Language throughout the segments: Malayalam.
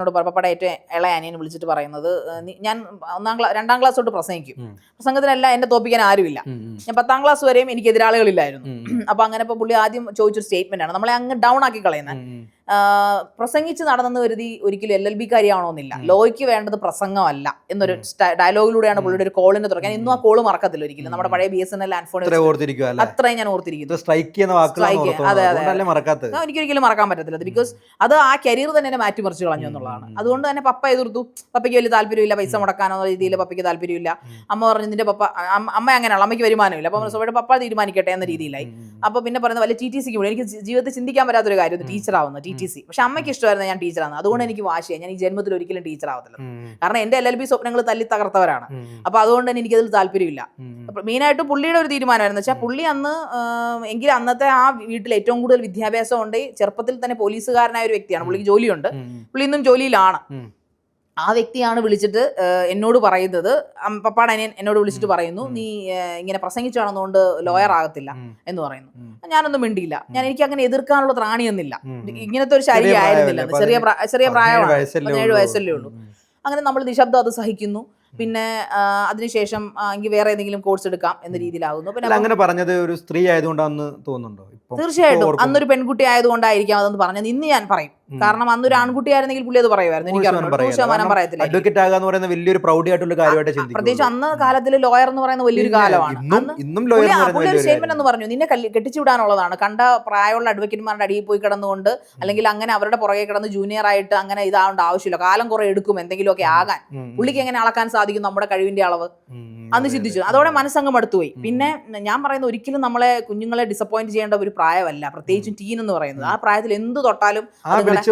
പപ്പയുടെ ഏറ്റവും ഇളയ അനിയനെ വിളിച്ചിട്ട് പറയുന്നത്, ഞാൻ 2ാം ക്ലാസ് തൊട്ട് പ്രസംഗിക്കും, പ്രസംഗത്തിനെല്ലാം എന്നെ തോപ്പിക്കാൻ ആരുമില്ല, ഞാൻ 10ാം ക്ലാസ് വരെയും എനിക്ക് എതിരാളികളില്ലായിരുന്നു. അപ്പൊ അങ്ങനെ ഇപ്പൊ പുള്ളി ആദ്യം ചോദിച്ചൊരു സ്റ്റേറ്റ്മെന്റ് ആണ്, നമ്മളെ അങ്ങ് ഡൗൺ ആക്കി കളയുന്നത്. പ്രസംഗിച്ച് നടന്നെന്ന് കരുതി ഒരിക്കലും LLB കാര്യമാണോന്നില്ല, ലോയ്ക്ക് വേണ്ടത് പ്രസംഗമല്ല എന്നൊരു ഡയലോഗിലൂടെയാണ് പുള്ളിയുടെ ഒരു കോളിന് തുറക്കാൻ. ഇന്നും ആ കോള് മറക്കത്തില്ല ഒരിക്കലും. നമ്മുടെ പഴയ BSNL ലാൻഡ് ഫോൺ അത്രയും ഞാൻ ഓർത്തിരിക്കുന്നു. അതെ അതെ, എനിക്കൊരിക്കലും മറക്കാൻ പറ്റത്തില്ല. ബിക്കോസ് അത് ആ കരിയർ തന്നെ എന്നെ മാറ്റിമറിച്ച് കളഞ്ഞു എന്നുള്ളതാണ്. അതുകൊണ്ട് തന്നെ പപ്പ എതിർത്തു. പപ്പയ്ക്ക് വലിയ താല്പര്യമില്ല, പൈസ മുടക്കാനോ രീതിയിൽ പപ്പയ്ക്ക് താല്പര്യമില്ല. അമ്മ പറഞ്ഞു നിന്റെ പപ്പ, അമ്മ അങ്ങനെയുള്ള അമ്മയ്ക്ക് വരുമാനമില്ല, അപ്പൊ പപ്പ തീരുമാനിക്കട്ടെ എന്ന രീതിയിലായി. അപ്പൊ പിന്നെ പറയുന്നത് വലിയ TTCക്ക് പോയി. എനിക്ക് ജീവിതത്തിൽ ചിന്തിക്കാൻ പറ്റാത്തൊരു കാര്യം ടീച്ചറാവുന്നത്, TTC. പക്ഷെ അമ്മയ്ക്ക് ഇഷ്ടമായിരുന്നു ഞാൻ ടീച്ചറാണ്. അതുകൊണ്ട് എനിക്ക് വാശിയായി, ഞാൻ ഈ ജന്മത്തിൽ ഒരിക്കലും ടീച്ചർ ആവത്തില്ല. കാരണം എന്റെ LLB സ്വപ്നങ്ങൾ തല്ലി തകർത്തവരാണ്. അപ്പൊ അതുകൊണ്ട് തന്നെ എനിക്കതിൽ താല്പര്യമില്ല. മെയിനായിട്ട് പുള്ളിയുടെ ഒരു തീരുമാനമായിരുന്നു വെച്ചാൽ, പുള്ളി അന്ന് എങ്കിലും അന്നത്തെ ആ വീട്ടിൽ ഏറ്റവും കൂടുതൽ വിദ്യാഭ്യാസം ഉണ്ട്, ചെറുപ്പത്തിൽ തന്നെ പോലീസുകാരനായ ഒരു വ്യക്തിയാണ്, പുള്ളിക്ക് ജോലിയുണ്ട്, പുള്ളി ഇന്നും ജോലിയിലാണ്. ആ വ്യക്തിയാണ് വിളിച്ചിട്ട് എന്നോട് പറയുന്നത്, പപ്പാടെ അനിയൻ എന്നോട് വിളിച്ചിട്ട് പറയുന്നു, നീ ഇങ്ങനെ പ്രസംഗിച്ചാണെന്നുകൊണ്ട് ലോയർ ആകത്തില്ല എന്ന് പറയുന്നു. ഞാനൊന്നും മിണ്ടിയില്ല. എനിക്ക് അങ്ങനെ എതിർക്കാനുള്ള ത്രാണിയൊന്നുമില്ല, ഇങ്ങനത്തെ ഒരു ശരീരം ആയിരുന്നില്ല. ചെറിയ പ്രായമാണ്, 17 വയസ്സല്ലേ ഉള്ളൂ. അങ്ങനെ നമ്മൾ നിശബ്ദം അത് സഹിക്കുന്നു. പിന്നെ അതിനുശേഷം എങ്കിൽ വേറെ ഏതെങ്കിലും കോഴ്സ് എടുക്കാം എന്ന രീതിയിലാകുന്നു. പിന്നെ അങ്ങനെ പറഞ്ഞത് ഒരു സ്ത്രീ ആയതുകൊണ്ടാന്ന് തോന്നുന്നുണ്ടോ? തീർച്ചയായിട്ടും അന്നൊരു പെൺകുട്ടി ആയതുകൊണ്ടായിരിക്കാം അതെന്ന് പറഞ്ഞത്. ഇന്ന് ഞാൻ പറയും, കാരണം അന്നൊരു ആൺകുട്ടിയായിരുന്നെങ്കിൽ പുള്ളി അത് പറയുമായിരുന്നു. എനിക്ക് 100% പറയത്തില്ല. അഡ്വക്കേറ്റ് ആകാന്ന് പറയുന്ന വലിയൊരു പ്രൗഡി ആയിട്ടുള്ള കാര്യമായിട്ട് ചിന്തിക്കും. പ്രത്യേകിച്ച് അന്ന് കാലത്തിൽ ലോയർ എന്ന് പറയുന്ന വലിയൊരു കാലമാണ്. പുള്ളി ഒരു സ്റ്റേറ്റ്മെന്റ് എന്ന് പറഞ്ഞു, നിന്നെ കെട്ടിച്ചുവിടാനുള്ളതാണ്, കണ്ട പ്രായമുള്ള അഡ്വക്കേറ്റ്മാരുടെ അടിയിൽ പോയി കിടന്നുകൊണ്ട് അല്ലെങ്കിൽ അങ്ങനെ അവരുടെ പുറകെ കിടന്ന് ജൂനിയർ ആയിട്ട് അങ്ങനെ ഇതാവേണ്ട ആവശ്യമില്ല, കാലം കുറെ എടുക്കും എന്തെങ്കിലുമൊക്കെ ആകാൻ. പുള്ളിക്ക് എങ്ങനെ അളക്കാൻ സാധിക്കും നമ്മുടെ കഴിവിന്റെ അളവ്? അന്ന് ചിന്തിച്ചു. അതോടെ മനസ്സങ്ങ് മടുത്തുപോയി. പിന്നെ ഞാൻ പറയുന്ന, ഒരിക്കലും നമ്മളെ കുഞ്ഞുങ്ങളെ ഡിസപ്പോയിന്റ് ചെയ്യേണ്ട ഒരു പ്രായമല്ല, പ്രത്യേകിച്ചും ടീൻ എന്ന് പറയുന്നത്. ആ പ്രായത്തിൽ എന്ത് തൊട്ടാലും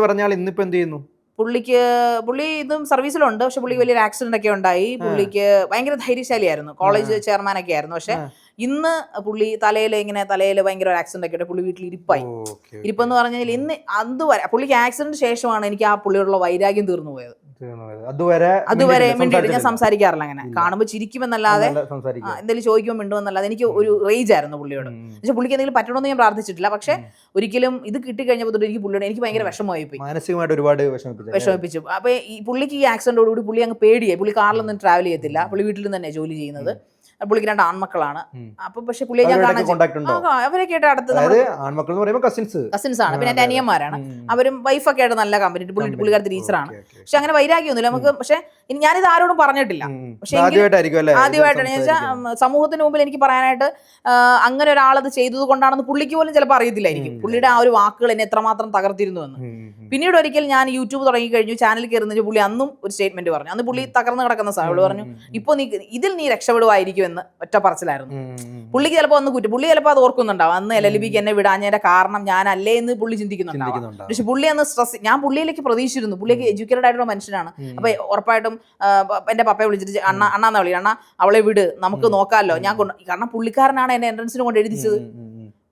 പറഞ്ഞാൽ ഇന്നിപ്പോ എന്ത് ചെയ്യുന്നു? പുള്ളി ഇതും സർവീസിലുണ്ട്. പക്ഷെ പുള്ളിക്ക് വലിയൊരു ആക്സിഡന്റ് ഒക്കെ ഉണ്ടായി. പുള്ളിക്ക് ഭയങ്കര ധൈര്യശാലിയായിരുന്നു, കോളേജ് ചെയർമാൻ ഒക്കെ ആയിരുന്നു. പക്ഷെ ഇന്ന് പുള്ളി തലയിൽ ഭയങ്കര ഒരു ആക്സിഡന്റ് ഒക്കെ, പുള്ളി വീട്ടിൽ ഇരിപ്പെന്ന് പറഞ്ഞാൽ ഇന്ന് അതുവരെ പുള്ളിക്ക് ആക്സിഡന്റ് ശേഷമാണ് എനിക്ക് ആ പുള്ളിയോടുള്ള വൈരാഗ്യം തീർന്നു പോയത്. അതുവരെ മിണ്ടിയിട്ട് ഞാൻ സംസാരിക്കാറില്ല. അങ്ങനെ കാണുമ്പോൾ ചിരിക്കുമെന്നല്ലാതെ എന്തെങ്കിലും ചോദിക്കുമ്പോൾ മിണ്ടുമെന്നല്ലാതെ എനിക്ക് ഒരു റേജ് ആയിരുന്നു പുള്ളിയോട്. പക്ഷെ പുള്ളിക്ക് എന്തെങ്കിലും പറ്റണമെന്ന് ഞാൻ പ്രാർത്ഥിച്ചിട്ടില്ല. പക്ഷെ ഒരിക്കലും ഇത് കിട്ടിക്കഴിഞ്ഞപ്പോൾ തൊട്ട് എനിക്ക് ഭയങ്കര വിഷമമായി പോയി, മാനസികമായിട്ട് ഒരുപാട് വിഷമിപ്പിച്ചു. അപ്പൊ ഈ പുള്ളിക്ക് ഈ ആക്സിഡന്റോടുകൂടി പുള്ളി അങ്ങ് പേടിയായി. പുള്ളി കാറിലൊന്നും ട്രാവൽ ചെയ്യത്തില്ല, പുള്ളി വീട്ടിൽ നിന്ന് തന്നെ ജോലി ചെയ്യുന്നത്. പുള്ളിക്ക് 2 ആൺമക്കളാണ്. അപ്പൊ പക്ഷെ പുള്ളിയെ ഞാൻ അവരൊക്കെ ആയിട്ട് അടുത്ത് കസിൻസ് ആണ്. പിന്നെ എന്റെ അനിയന്മാരാണ്, അവരും വൈഫൊക്കെ ആയിട്ട് നല്ല കമ്പനി. പുള്ളിക്കാരത്തെ ടീച്ചറാണ്. പക്ഷെ അങ്ങനെ വൈരാഗ്യമൊന്നുമില്ല നമുക്ക്. പക്ഷെ ഞാനിത് ആരോടും പറഞ്ഞിട്ടില്ല. പക്ഷെ ആദ്യമായിട്ടാണ് ഞാൻ വെച്ചാൽ സമൂഹത്തിന് മുമ്പിൽ എനിക്ക് പറയാനായിട്ട്, അങ്ങനെ ഒരാളത് ചെയ്തത് കൊണ്ടാണെന്ന് പുള്ളിക്ക് പോലും ചിലപ്പോൾ അറിയത്തില്ലായിരിക്കും, പുള്ളിയുടെ ആ ഒരു വാക്കുകൾ എന്നെ എത്രമാത്രം തകർത്തിരുന്നു എന്ന്. പിന്നീട് ഒരിക്കൽ ഞാൻ യൂട്യൂബ് തുടങ്ങി കഴിഞ്ഞു, ചാനൽ കയറുന്ന പുള്ളി അന്നും ഒരു സ്റ്റേറ്റ്മെന്റ് പറഞ്ഞു. അന്ന് പുള്ളി തകർന്ന് കിടക്കുന്ന സാഹചര്യം പറഞ്ഞു, ഇപ്പൊ ഇതിൽ നീ രക്ഷപ്പെടുവായിരിക്കും എന്ന് ഒറ്റ പറച്ചിലായിരുന്നു. പുള്ളിക്ക് ചിലപ്പോൾ ഒന്ന് പുള്ളി ചിലപ്പോൾ അത് ഓർക്കുന്നുണ്ടാവും, അന്ന് LLBക്ക് എന്നെ വിടാഞ്ഞതിന്റെ കാരണം ഞാനല്ലേ എന്ന് പുള്ളി ചിന്തിക്കുന്നുണ്ടാവും. പക്ഷെ പുള്ളി അന്ന് ഞാൻ പുള്ളിയിലേക്ക് പ്രതീക്ഷിച്ചിരുന്നു. പുള്ളിക്ക് എഡ്യൂക്കേറ്റഡ് ആയിട്ടുള്ള മനുഷ്യനാണ്. അപ്പൊ ഉറപ്പായിട്ടും എന്റെ പപ്പയെ വിളിച്ചിട്ട് അണ്ണാന്നാ വിളി, അണ്ണാ അവളെ വിട്, നമുക്ക് നോക്കാമല്ലോ, ഞാൻ കാരണം പുള്ളിക്കാരനാണ് എന്നെ എൻട്രൻസിന് കൊണ്ട് എഴുതിച്ചത്.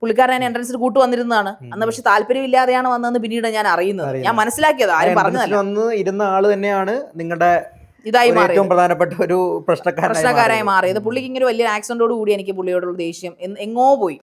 പുള്ളിക്കാരൻ എന്നെ എൻട്രൻസിന് കൂട്ടു വന്നിരുന്നതാണ് അന്ന്. പക്ഷെ താല്പര്യമില്ലാതെയാണ് വന്നതെന്ന് പിന്നീട് ഞാൻ അറിയുന്നത്, ഞാൻ മനസ്സിലാക്കിയത്. ആരും പറഞ്ഞതല്ല, ഇരുന്ന ആള് തന്നെയാണ് നിങ്ങളുടെ ഇതായി മാറി, പ്രധാനപ്പെട്ട ഒരു പ്രശ്നക്കാരായി മാറിയത്. പുള്ളിക്ക് ഇങ്ങനെ വലിയ ആക്സിഡന്റോട് കൂടി എനിക്ക് പുള്ളിയോടുള്ള ദേഷ്യം എങ്ങോ പോയി.